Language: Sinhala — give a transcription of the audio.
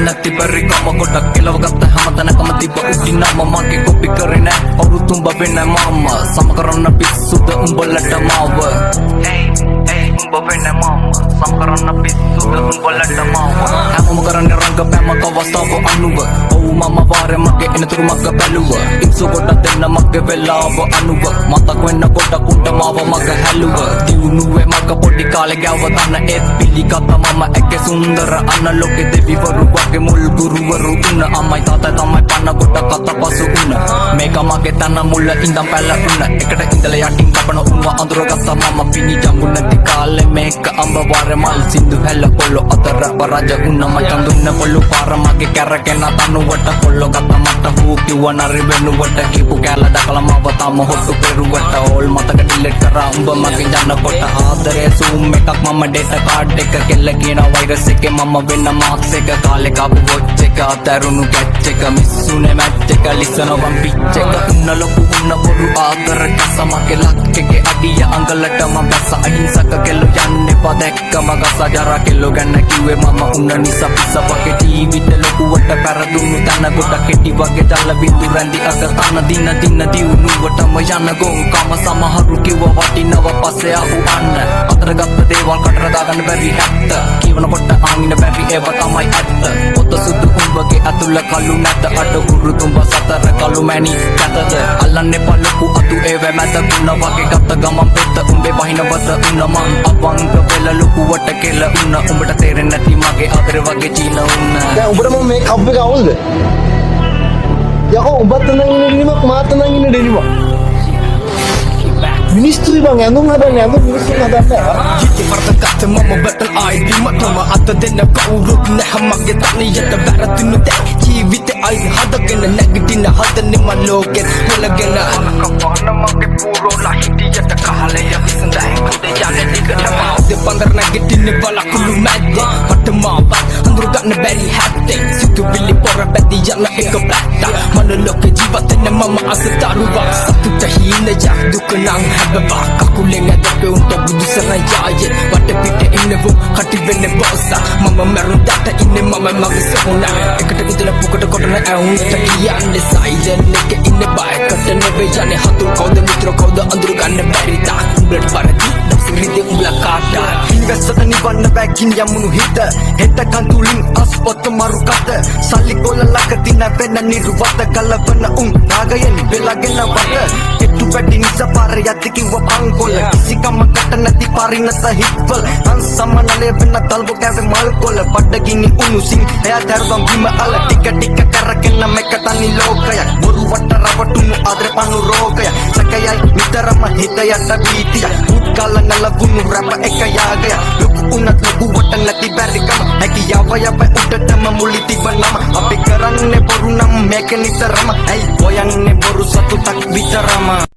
නැති පරි කම කොටක් කෙලවගත්ත හැමතැනකම තිබ්බ උඩින් නම මගේ කොපි කරේ නෑ අවුරු තුඹ වෙන මම සම කරන්න පිස්සුද උඹලට මාව උඹ වෙන මම සම කරන්න පිස්සුද උඹලට මාව හැමෝම කරන්නේ රංගපෑමක අවස්ථාව අනුව ඔව් මම වාරේ මගේ එනතුරු මග බැලුව ඉක්සු කොට දෙන්න මගේ වෙලාව අනුව මතක් වෙන්න කොට කුට මාව මග හැලුව දියුණුවේ මග පොඩි කාලේ ගාව තන ඒත් පිළිගත මම ඇගේ සුන්දර අනලෝකෙ දෙවිවරු වගේ මුල් ගුරුවරු උන අම්මයි තාත්තයි තමයි පන්න කොට කත පසු උන මේක මගේ තන මුල ඉඳන් පැල උන එකට ඉඳලා යටින් කපන උන්ව අඳුරගත්ත මම පිණි ජම්බු නැති කාලේ මේක අඹ වාරේ මල් සින්දු හැල පොළො අතර බරජ උන මචන් දුන්න පොළො පාර මගේ කැරකෙන තනුවට පොළො ගත මට හූ කිව්ව නරි වෙනුවට කීපු කැල දකලා මව තම හොට්ටු පෙරුවට ඕල් මතක ඩිලීට් කරා උඹ මගේ යන කොට ආදරේ සූම් එකක් මම ඩේටා කාඩ් එක කෙල්ල කියන වෛරස් එකේ මම වෙන්න මාක්ස් එක කාලේ කාපු වොච් එක අතරුණු කැච් එක මිස්සුනේ මැච් එක ලිසනවා පිච් එක උන්න ලොකු උන්න පොරු ආදර කසමගේ ලක් එකේ අඩිය අඟලට මම බැස අහිංසක කෙල්ල යන්නේ පදැක්කම ගස ජරා කෙල්ල ගන්න කිව්වේ මම උන්න නිසා පිස්ස වගේ ටීවිට ලොකුවට පෙරදුණු තන කොට කෙටි වගේ ජල බින්දු රැඳි අක තන දින දින දියුණුවටම යන ගොංකම සමහරු කිව්ව වටිනව පස්සේ අහු අන්න අතරගත්ත දේවල් කටර දාගන්න බැරි ඇත්ත කියවනකොට ආමින බැරි ඒව තමයි ඇත්ත පොත සුදු උඹගේ අතුල කළු නැත අඩ උරු තුඹ සතර කළු මැණි කැතද අල්ලන්නේ පළපු අතු ඒව මැද කුණ වගේ ගත්ත ගමන් පෙත්ත උඹේ වහිනවද උන්න මං අවංග වෙල ලොකුවට කෙල උන්න උඹට තේරෙන්නේ නැති මගේ ආදරේ වගේ චීන උන්න දැන් උඹට මම මේ කප් එක අවුල්ද යකෝ උඹත් නම් ඉන්නේ නිමක් මාත් නම් ඉන්නේ දෙනිමක් මිනිස්ත්‍රි බං ඇඳුම් හදන්නේ ඇඳුම් මිනිස්සු හදන්නේ ජීවිතේ වර්ධකත් මම බටල් ආයි මතම අත දෙන්න කවුරුත් නැහැ මගේ තනියට බැරතුණු දැන් ජීවිතේ ආයි හදගෙන නැගිටින හදන්නේ මම ලෝකෙත් හොලගෙන කපන මගේ පුරෝලා හිටියට කාලය විසඳයි කුඩේ යන්නේ දිගටම දෙපන්දර නැගිටින්නේ බලකුළු මැද්ද වටමාවත් අඳුර ගන්න බැරි හැත්තේ සිතුවිලි පොර බැදී යන එක පැත්ත මන ලෝකේ ජීවිතේ මම අසතරුවක් සතුට හිින යක් දුක නම් හැබවා කකුලෙන් ඇදපේ උන්ට බුදු සරයායේ වට පිට ඉන්නවෝ කටි වෙන්නේ බෝසා මම මරුදාට ඉන්නේ මම මගේ සෝනා එකට විදලා පුකට කොටන ඇවුන්ට කියන්නේ සයිලන්ට් එක ඉන්නේ බයකට නෙවෙයි යන්නේ හතුරු කවුද මිත්‍ර කවුද අඳුර ගන්න බැරි තා උඹට පරදි දසිරිදේ උඹලා කාටා ඉන්වස්ටර් නිවන්න බැකින් යමුණු හිත හෙට කන්තුලින් අස්පොත් මරු කත සල්ලි කොල්ලලක දින වෙන නිර්වත කලවන උන් නාගයන් වෙලාගෙන වට එට්ටු පැටි නිසා පාර යති කිව්ව පංකොල කිසිකමකට නැති පරිණත හිත්වල අන්සමනලේ වෙන තල්බ කැවේ මල් කොල බඩගිනි උණුසින් එයා දරුවන් බිම අල ටික ටික කරගෙන මේක තනි ලෝකයක් බොරු වට රවටුණු ආදර පනු රෝගය සකයයි නිතරම හිත යට බීතිය උත් කලනල ගුණු රැප එක යාගය ලොකු උනත් ලොකු වට නැති බැරිකම හැකියාව යප උඩටම මුලි තිබනම අපි කරන්නේ බොරු නම් මේක නිතරම ඇයි හොයන්නේ බොරු සතුටක් විතරම